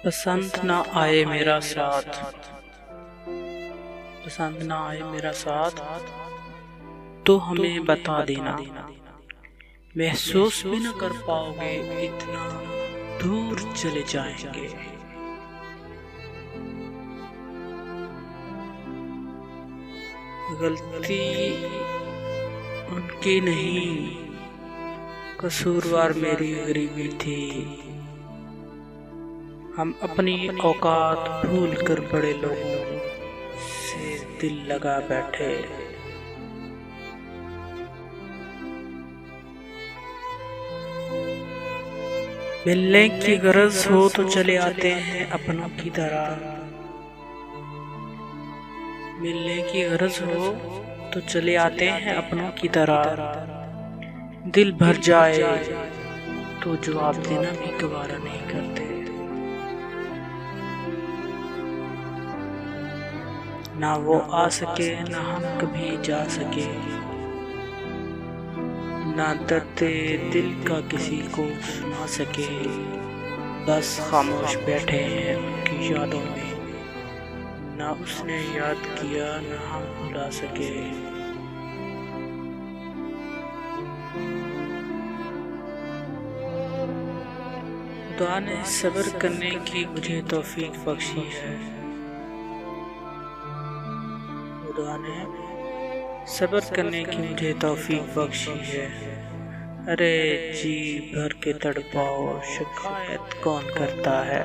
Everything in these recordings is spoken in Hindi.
पसंद ना आए मेरा साथ, पसंद ना आए मेरा साथ तो हमें बता देना। महसूस भी न कर पाओगे इतना दूर चले जाएंगे। गलती उनकी नहीं, कसूरवार मेरी गरीबी थी। हम अपनी औकात भूल कर बड़े लोगों से दिल लगा बैठे। मिलने की गरज हो तो चले आते हैं अपनों की तरह। मिलने की गरज हो तो चले आते हैं अपनों की तरह। दिल भर जाए तो जवाब देना भी गवारा नहीं करते। ना वो आ सके ना हम कभी जा सके, ना दर्द दिल का किसी को सुना सके। बस खामोश बैठे हैं उनकी यादों में, ना उसने याद किया ना हम भुला सके। खुदा ने सब्र करने की मुझे तौफीक बख्शी है। खुदा ने सब्र करने की मुझे तौफीक बख्शी है। अरे जी भर के तड़पाओ, शिकायत कौन करता है।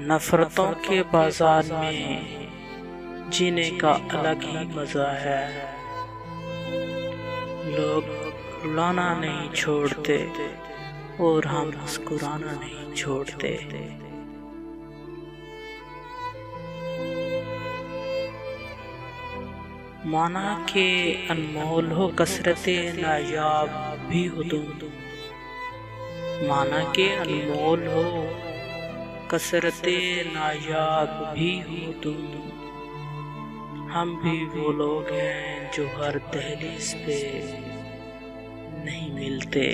नफरतों के बाजार में जीने का अलग ही मजा है। लोग रुलाना नहीं छोड़ते और हम मुस्कुराना नहीं छोड़ते। माना के अनमोल हो कसरते नायाब भी हो तुम। माना के अनमोल हो कसरते नायाब भी हो तुम। हम भी वो लोग हैं जो हर दहलीज पे नहीं मिलते।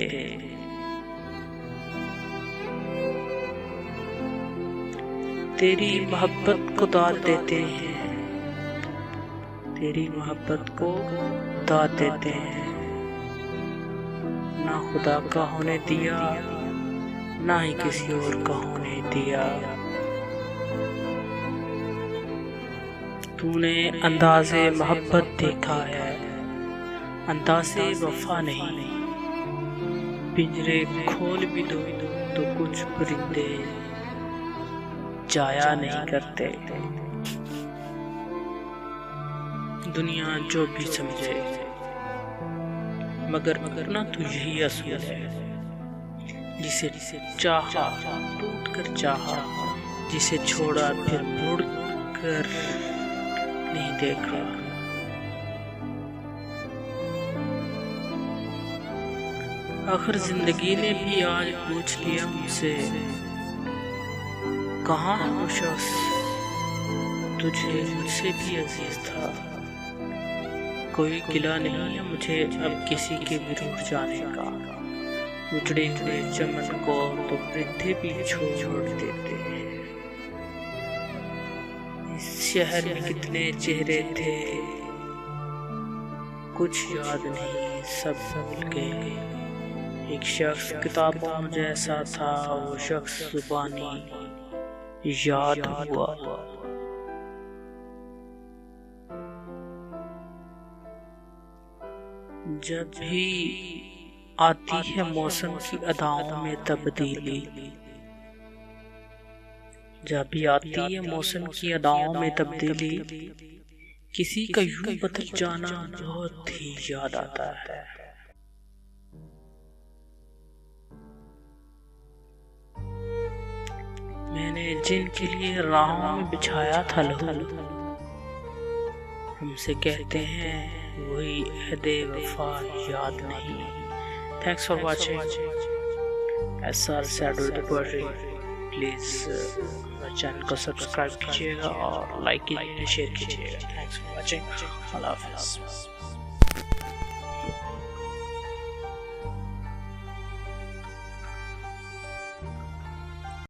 तेरी मोहब्बत को दाद देते हैं, तेरी मोहब्बत को दाद देते हैं। ना खुदा का होने दिया ना ही किसी और का होने दिया। तूने अंदाज़े मोहब्बत देखा है, अंदाज़े वफा नहीं। पिंजरे खोल भी दो तो कुछ परिंदे जाया नहीं करते। दुनिया जो भी समझे मगर ना तो यही असूल है। जिसे चाहा टूट कर चाहा, जिसे छोड़ा फिर मुड़ कर नहीं देखा। आखिर जिंदगी ने भी आज पूछ लिया मुझसे, कहाँ है वो शख्स तुझे मुझसे भी अजीज था। कोई गिला नहीं है मुझे अब किसी के भी रूठ जाने का। उजड़े हुए चमन को तो वृद्धि भी छोड़ देते हैं। इस शहर में कितने चेहरे थे कुछ याद नहीं, सब भूल गए। एक शख्स किताबों जैसा था, वो शख्स जुबानी याद हुआ। जब भी आती है मौसम की अदाओं में तब्दीली, जब भी आती है मौसम की अदाओं में तब्दीली, किसी का यूं बदल जाना बहुत ही याद आता है। मैंने जिनके लिए राहों में बिछाया था लहू, हमसे कहते हैं वही अहदे वफा याद नहीं। Thanks for watching SR Shadow Reporter। Please channel को सब्सक्राइब कीजिएगा और लाइक कीजिए, शेयर कीजिएगा। Thanks for watching. अल्लाह हाफ़िज़।